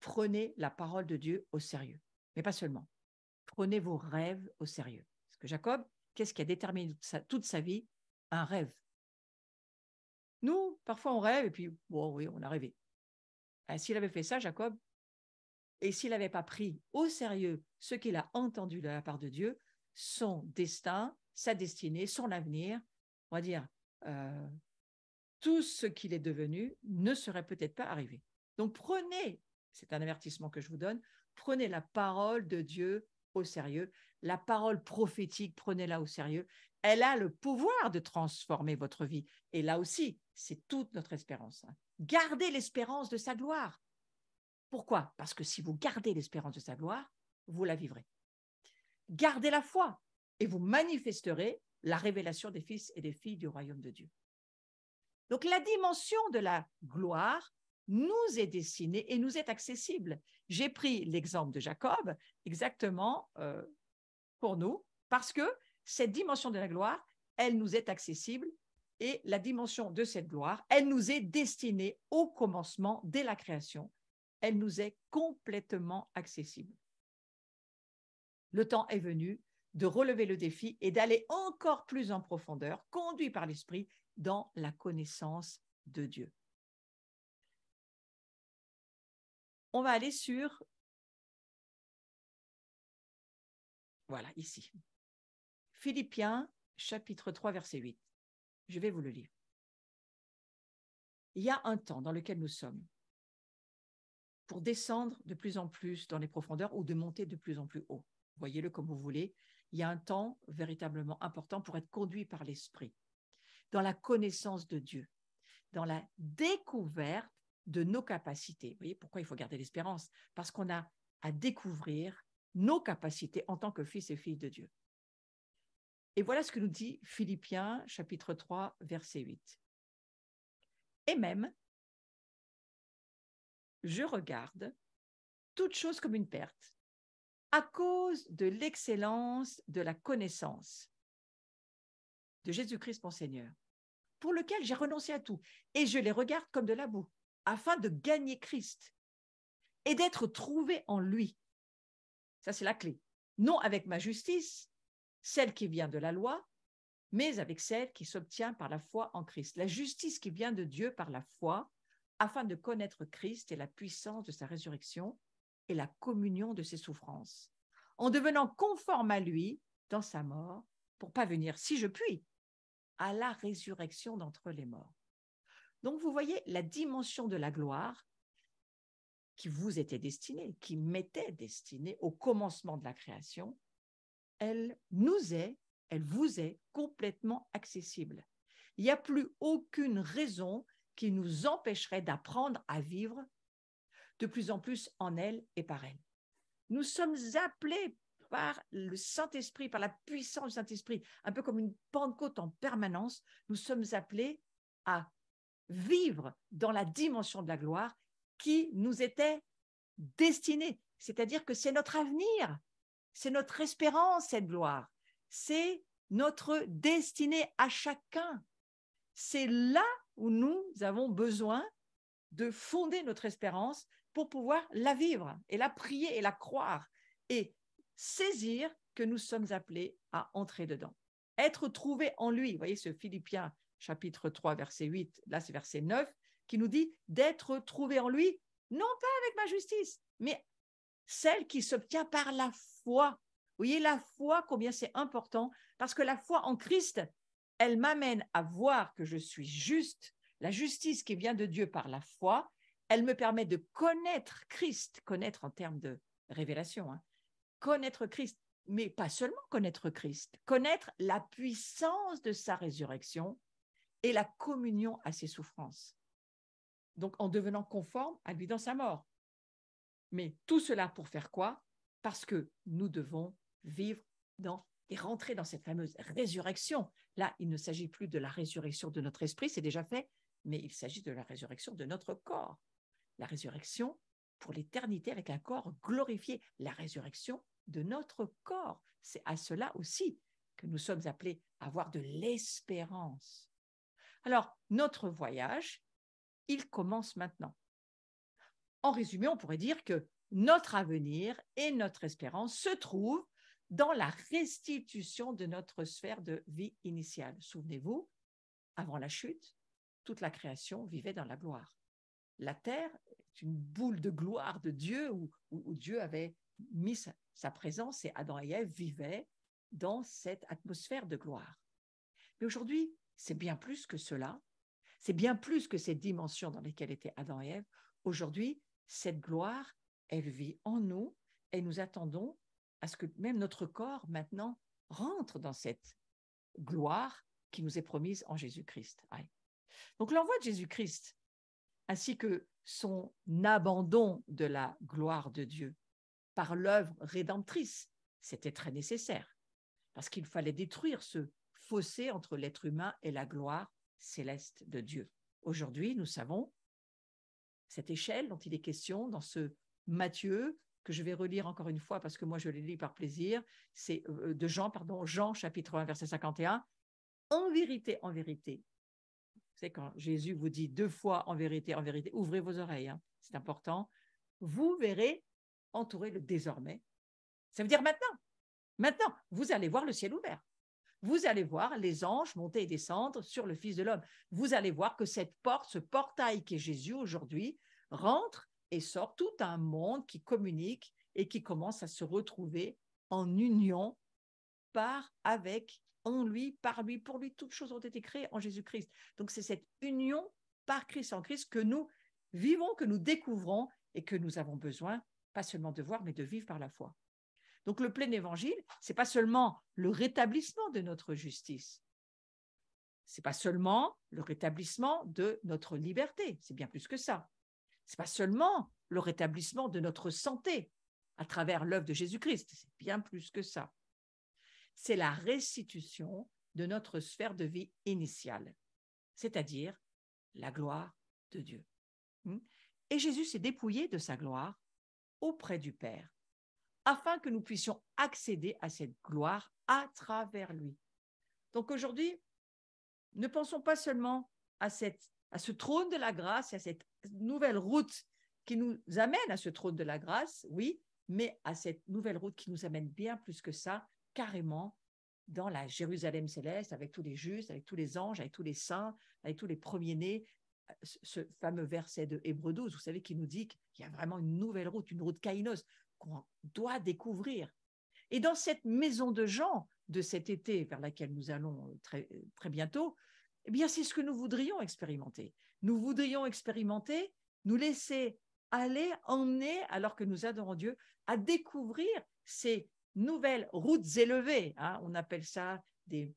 prenez la parole de Dieu au sérieux. Mais pas seulement. Prenez vos rêves au sérieux. Parce que Jacob, qu'est-ce qui a déterminé toute sa vie? Un rêve. Nous, parfois, on rêve et puis, bon, oui, on a rêvé. S'il avait fait ça, Jacob, et s'il n'avait pas pris au sérieux ce qu'il a entendu de la part de Dieu, son destin, sa destinée, son avenir, on va dire, tout ce qu'il est devenu ne serait peut-être pas arrivé. Donc prenez, c'est un avertissement que je vous donne, prenez la parole de Dieu au sérieux, la parole prophétique, prenez-la au sérieux. Elle a le pouvoir de transformer votre vie. Et là aussi, c'est toute notre espérance. Gardez l'espérance de sa gloire. Pourquoi? Parce que si vous gardez l'espérance de sa gloire, vous la vivrez. Gardez la foi et vous manifesterez la révélation des fils et des filles du royaume de Dieu. Donc la dimension de la gloire nous est destinée et nous est accessible. J'ai pris l'exemple de Jacob exactement pour nous parce que cette dimension de la gloire, elle nous est accessible et la dimension de cette gloire, elle nous est destinée au commencement, dès la création. Elle nous est complètement accessible. Le temps est venu de relever le défi et d'aller encore plus en profondeur, conduit par l'Esprit, dans la connaissance de Dieu. On va aller sur, voilà, ici. Philippiens, chapitre 3, verset 8. Je vais vous le lire. Il y a un temps dans lequel nous sommes pour descendre de plus en plus dans les profondeurs ou de monter de plus en plus haut. Voyez-le comme vous voulez. Il y a un temps véritablement important pour être conduit par l'Esprit, dans la connaissance de Dieu, dans la découverte de nos capacités. Vous voyez pourquoi il faut garder l'espérance? Parce qu'on a à découvrir nos capacités en tant que fils et filles de Dieu. Et voilà ce que nous dit Philippiens, chapitre 3, verset 8. Et même, je regarde toute chose comme une perte à cause de l'excellence de la connaissance de Jésus-Christ mon Seigneur, pour lequel j'ai renoncé à tout, et je les regarde comme de la boue, afin de gagner Christ et d'être trouvé en lui. Ça, c'est la clé. Non avec ma justice, celle qui vient de la loi, mais avec celle qui s'obtient par la foi en Christ. La justice qui vient de Dieu par la foi, afin de connaître Christ et la puissance de sa résurrection et la communion de ses souffrances, en devenant conforme à lui dans sa mort, pour parvenir, si je puis, à la résurrection d'entre les morts. Donc, vous voyez la dimension de la gloire qui vous était destinée, qui m'était destinée au commencement de la création, elle nous est, elle vous est complètement accessible. Il n'y a plus aucune raison qui nous empêcherait d'apprendre à vivre de plus en plus en elle et par elle. Nous sommes appelés par le Saint-Esprit, par la puissance du Saint-Esprit, un peu comme une Pentecôte en permanence, nous sommes appelés à vivre dans la dimension de la gloire qui nous était destinée. C'est-à-dire que c'est notre avenir, c'est notre espérance, cette gloire. C'est notre destinée à chacun. C'est là où nous avons besoin de fonder notre espérance pour pouvoir la vivre et la prier et la croire et saisir que nous sommes appelés à entrer dedans. Être trouvé en lui, vous voyez ce Philippiens chapitre 3, verset 8, là c'est verset 9, qui nous dit d'être trouvé en lui, non pas avec ma justice, mais celle qui s'obtient par la foi. Vous voyez la foi, combien c'est important, parce que la foi en Christ, elle m'amène à voir que je suis juste, la justice qui vient de Dieu par la foi, elle me permet de connaître Christ, connaître en termes de révélation, connaître Christ, mais pas seulement connaître Christ, connaître la puissance de sa résurrection et la communion à ses souffrances. Donc en devenant conforme à lui dans sa mort. Mais tout cela pour faire quoi? Parce que nous devons vivre et rentrer dans cette fameuse résurrection. Là, il ne s'agit plus de la résurrection de notre esprit, c'est déjà fait, mais il s'agit de la résurrection de notre corps. La résurrection pour l'éternité avec un corps glorifié. La résurrection de notre corps. C'est à cela aussi que nous sommes appelés à avoir de l'espérance. Alors, notre voyage, il commence maintenant. En résumé, on pourrait dire que notre avenir et notre espérance se trouvent dans la restitution de notre sphère de vie initiale. Souvenez-vous, avant la chute, toute la création vivait dans la gloire. La terre est une boule de gloire de Dieu où Dieu avait mis sa présence et Adam et Ève vivaient dans cette atmosphère de gloire. Mais aujourd'hui, c'est bien plus que cela. C'est bien plus que ces dimensions dans lesquelles étaient Adam et Ève. Aujourd'hui, cette gloire, elle vit en nous et nous attendons à ce que même notre corps maintenant rentre dans cette gloire qui nous est promise en Jésus-Christ. Donc l'envoi de Jésus-Christ, ainsi que son abandon de la gloire de Dieu par l'œuvre rédemptrice, c'était très nécessaire, parce qu'il fallait détruire ce fossé entre l'être humain et la gloire céleste de Dieu. Aujourd'hui, nous savons cette échelle dont il est question dans ce Matthieu, que je vais relire encore une fois parce que moi je l'ai lu par plaisir, c'est de Jean, Jean chapitre 1, verset 51. En vérité, vous savez, quand Jésus vous dit 2 fois en vérité, ouvrez vos oreilles, hein, c'est important, vous verrez entouré le désormais. Ça veut dire maintenant. Maintenant, vous allez voir le ciel ouvert. Vous allez voir les anges monter et descendre sur le Fils de l'homme. Vous allez voir que cette porte, ce portail qui est Jésus aujourd'hui, rentre et sort tout un monde qui communique et qui commence à se retrouver en union avec, en lui, par lui, pour lui. Toutes choses ont été créées en Jésus-Christ. Donc, c'est cette union par Christ en Christ que nous vivons, que nous découvrons et que nous avons besoin, pas seulement de voir, mais de vivre par la foi. Donc, le plein évangile, ce n'est pas seulement le rétablissement de notre justice. Ce n'est pas seulement le rétablissement de notre liberté. C'est bien plus que ça. Ce n'est pas seulement le rétablissement de notre santé à travers l'œuvre de Jésus-Christ. C'est bien plus que ça. C'est la restitution de notre sphère de vie initiale, c'est-à-dire la gloire de Dieu. Et Jésus s'est dépouillé de sa gloire auprès du Père, afin que nous puissions accéder à cette gloire à travers lui. Donc aujourd'hui, ne pensons pas seulement à ce trône de la grâce et à cette nouvelle route qui nous amène à ce trône de la grâce, oui, mais à cette nouvelle route qui nous amène bien plus que ça, carrément dans la Jérusalem céleste, avec tous les justes, avec tous les anges, avec tous les saints, avec tous les premiers-nés. Ce fameux verset de Hébreux 12, vous savez, qui nous dit qu'il y a vraiment une nouvelle route, une route kainos, qu'on doit découvrir. Et dans cette maison de Jean de cet été vers laquelle nous allons très, très bientôt, eh bien, c'est ce que nous voudrions expérimenter. Nous voudrions expérimenter, nous laisser aller, emmener, alors que nous adorons Dieu, à découvrir ces nouvelles routes élevées. Hein, on appelle ça des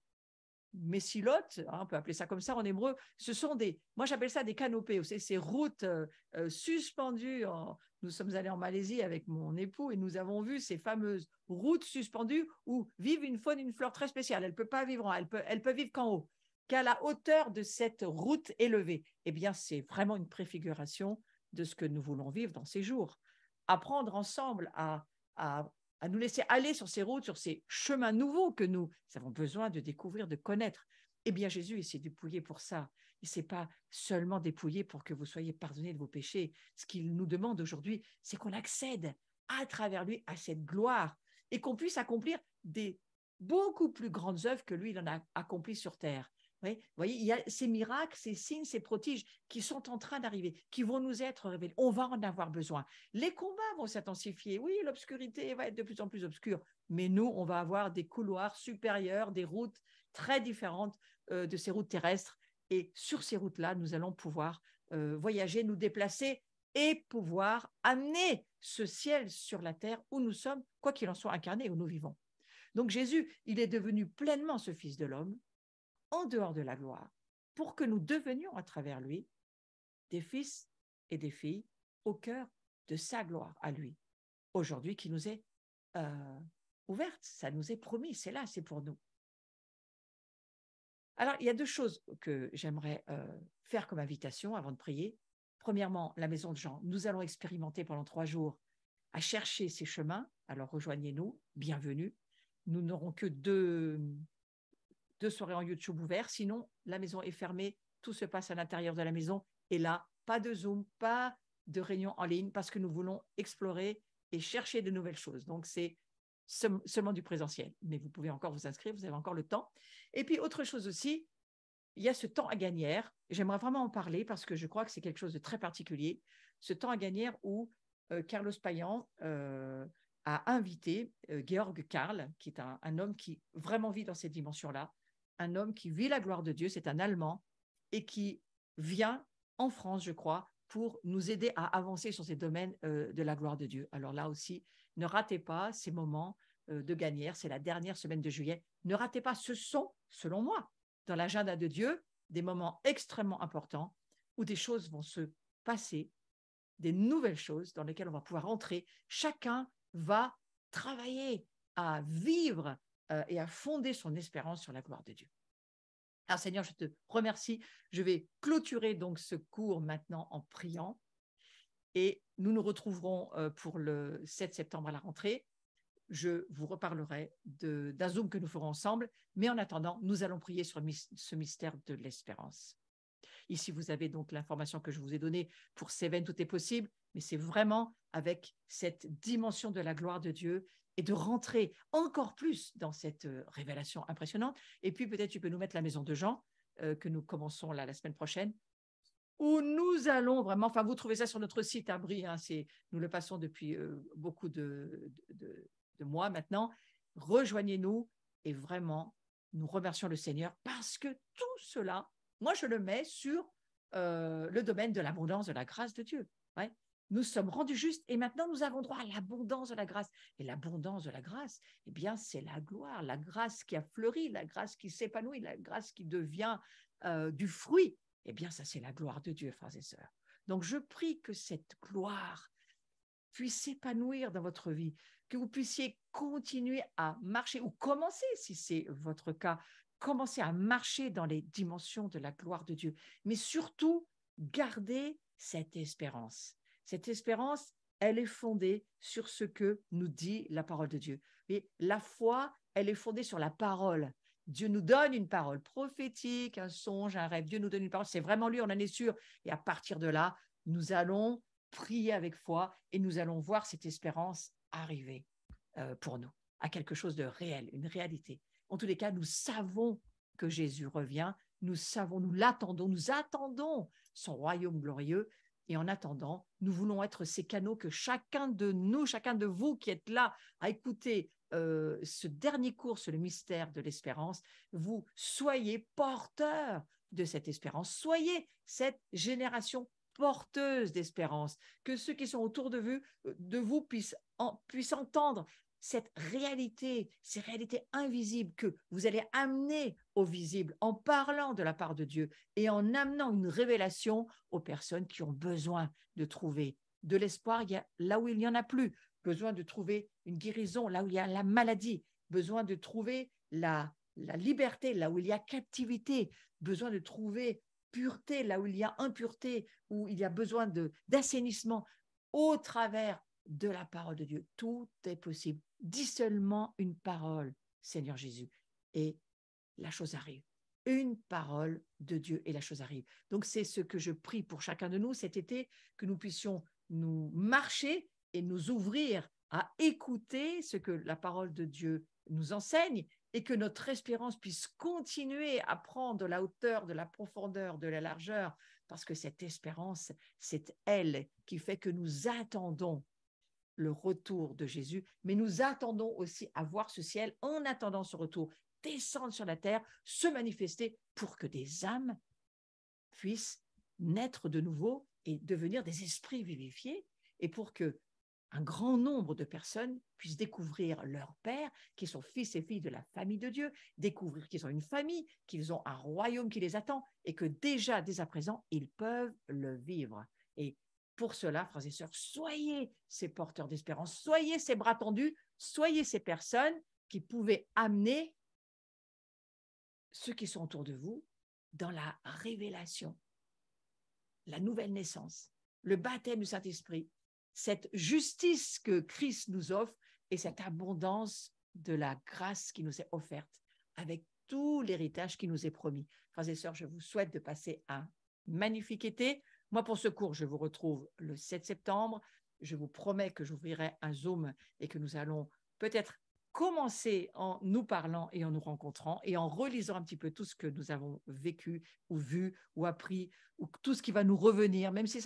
messilotes, hein, on peut appeler ça comme ça en hébreu. Ce sont moi j'appelle ça des canopées, ces routes suspendues. Nous sommes allés en Malaisie avec mon époux et nous avons vu ces fameuses routes suspendues où vivent une faune, une flore très spéciale. Elle ne peut pas vivre en haut, elle peut vivre qu'en haut, qu'à la hauteur de cette route élevée. Eh bien, c'est vraiment une préfiguration de ce que nous voulons vivre dans ces jours. Apprendre ensemble à nous laisser aller sur ces routes, sur ces chemins nouveaux que nous avons besoin de découvrir, de connaître. Eh bien, Jésus, il s'est dépouillé pour ça. Il ne s'est pas seulement dépouillé pour que vous soyez pardonnés de vos péchés. Ce qu'il nous demande aujourd'hui, c'est qu'on accède à travers lui à cette gloire et qu'on puisse accomplir des beaucoup plus grandes œuvres que lui, il en a accompli sur terre. Oui, vous voyez, il y a ces miracles, ces signes, ces prodiges qui sont en train d'arriver, qui vont nous être révélés. On va en avoir besoin. Les combats vont s'intensifier. Oui, l'obscurité va être de plus en plus obscure, mais nous, on va avoir des couloirs supérieurs, des routes très différentes de ces routes terrestres. Et sur ces routes-là, nous allons pouvoir voyager, nous déplacer et pouvoir amener ce ciel sur la terre où nous sommes, quoi qu'il en soit incarné, où nous vivons. Donc Jésus, il est devenu pleinement ce Fils de l'homme, en dehors de la gloire, pour que nous devenions à travers lui des fils et des filles au cœur de sa gloire à lui, aujourd'hui qui nous est ouverte, ça nous est promis, c'est là, c'est pour nous. Alors, il y a 2 choses que j'aimerais faire comme invitation avant de prier. Premièrement, la maison de Jean, nous allons expérimenter pendant 3 jours à chercher ces chemins, alors rejoignez-nous, bienvenue. Nous n'aurons que 2 soirées en YouTube ouvertes, sinon la maison est fermée, tout se passe à l'intérieur de la maison, et là, pas de Zoom, pas de réunions en ligne parce que nous voulons explorer et chercher de nouvelles choses. Donc, c'est seulement du présentiel. Mais vous pouvez encore vous inscrire, vous avez encore le temps. Et puis, autre chose aussi, il y a ce temps à gagner. J'aimerais vraiment en parler parce que je crois que c'est quelque chose de très particulier. Ce temps à gagner où Carlos Payan a invité Georg Karl, qui est un homme qui vraiment vit dans cette dimension-là, un homme qui vit la gloire de Dieu, c'est un Allemand, et qui vient en France, je crois, pour nous aider à avancer sur ces domaines de la gloire de Dieu. Alors là aussi, ne ratez pas ces moments de gagnère, c'est la dernière semaine de juillet. Ne ratez pas, ce sont, selon moi, dans l'agenda de Dieu, des moments extrêmement importants où des choses vont se passer, des nouvelles choses dans lesquelles on va pouvoir entrer. Chacun va travailler à vivre et à fonder son espérance sur la gloire de Dieu. Alors Seigneur, je te remercie. Je vais clôturer donc ce cours maintenant en priant et nous nous retrouverons pour le 7 septembre à la rentrée. Je vous reparlerai d'un Zoom que nous ferons ensemble, mais en attendant, nous allons prier sur ce mystère de l'espérance. Ici, vous avez donc l'information que je vous ai donnée pour Cévennes, tout est possible, mais c'est vraiment avec cette dimension de la gloire de Dieu et de rentrer encore plus dans cette révélation impressionnante. Et puis, peut-être tu peux nous mettre la maison de Jean, que nous commençons là, la semaine prochaine, où nous allons vraiment, enfin, vous trouvez ça sur notre site, Brie, hein, nous le passons depuis beaucoup de mois maintenant. Rejoignez-nous et vraiment, nous remercions le Seigneur parce que tout cela, moi, je le mets sur le domaine de l'abondance de la grâce de Dieu. Ouais. Nous sommes rendus justes et maintenant nous avons droit à l'abondance de la grâce. Et l'abondance de la grâce, eh bien, c'est la gloire, la grâce qui a fleuri, la grâce qui s'épanouit, la grâce qui devient du fruit. Eh bien, ça, c'est la gloire de Dieu, frères et sœurs. Donc, je prie que cette gloire puisse s'épanouir dans votre vie, que vous puissiez continuer à marcher ou commencer, si c'est votre cas, commencer à marcher dans les dimensions de la gloire de Dieu. Mais surtout, gardez cette espérance. Cette espérance, elle est fondée sur ce que nous dit la parole de Dieu. Et la foi, elle est fondée sur la parole. Dieu nous donne une parole prophétique, un songe, un rêve. Dieu nous donne une parole. C'est vraiment lui, on en est sûr. Et à partir de là, nous allons prier avec foi et nous allons voir cette espérance arriver pour nous, à quelque chose de réel, une réalité. En tous les cas, nous savons que Jésus revient, nous savons, nous l'attendons, nous attendons son royaume glorieux. Et en attendant, nous voulons être ces canaux que chacun de nous, chacun de vous qui êtes là à écouter ce dernier cours sur le mystère de l'espérance, vous soyez porteurs de cette espérance, soyez cette génération porteuse d'espérance, que ceux qui sont autour de vous puissent entendre cette réalité, ces réalités invisibles que vous allez amener au visible en parlant de la part de Dieu et en amenant une révélation aux personnes qui ont besoin de trouver de l'espoir là où il n'y en a plus, besoin de trouver une guérison là où il y a la maladie, besoin de trouver la liberté là où il y a captivité, besoin de trouver pureté là où il y a impureté, où il y a besoin d'assainissement au travers de la parole de Dieu. Tout est possible. Dis seulement une parole, Seigneur Jésus, et la chose arrive. Une parole de Dieu et la chose arrive. Donc, c'est ce que je prie pour chacun de nous cet été, que nous puissions nous marcher et nous ouvrir à écouter ce que la parole de Dieu nous enseigne et que notre espérance puisse continuer à prendre de la hauteur, de la profondeur, de la largeur, parce que cette espérance, c'est elle qui fait que nous attendons le retour de Jésus, mais nous attendons aussi à voir ce ciel en attendant ce retour descendre sur la terre, se manifester pour que des âmes puissent naître de nouveau et devenir des esprits vivifiés et pour que un grand nombre de personnes puissent découvrir leur Père, qui sont fils et filles de la famille de Dieu, découvrir qu'ils ont une famille, qu'ils ont un royaume qui les attend et que déjà, dès à présent, ils peuvent le vivre. Et pour cela, frères et sœurs, soyez ces porteurs d'espérance, soyez ces bras tendus, soyez ces personnes qui pouvaient amener ceux qui sont autour de vous dans la révélation, la nouvelle naissance, le baptême du Saint-Esprit, cette justice que Christ nous offre et cette abondance de la grâce qui nous est offerte avec tout l'héritage qui nous est promis. Frères et sœurs, je vous souhaite de passer un magnifique été. Moi, pour ce cours, je vous retrouve le 7 septembre. Je vous promets que j'ouvrirai un Zoom et que nous allons peut-être commencer en nous parlant et en nous rencontrant et en relisant un petit peu tout ce que nous avons vécu ou vu ou appris ou tout ce qui va nous revenir, même si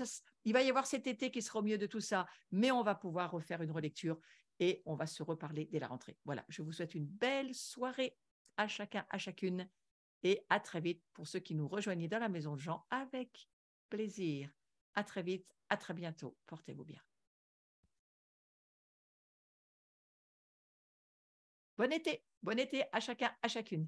il va y avoir cet été qui sera au milieu de tout ça, mais on va pouvoir refaire une relecture et on va se reparler dès la rentrée. Voilà, je vous souhaite une belle soirée à chacun, à chacune et à très vite pour ceux qui nous rejoignent dans la maison de Jean avec plaisir. À très vite, à très bientôt. Portez-vous bien. Bon été à chacun, à chacune.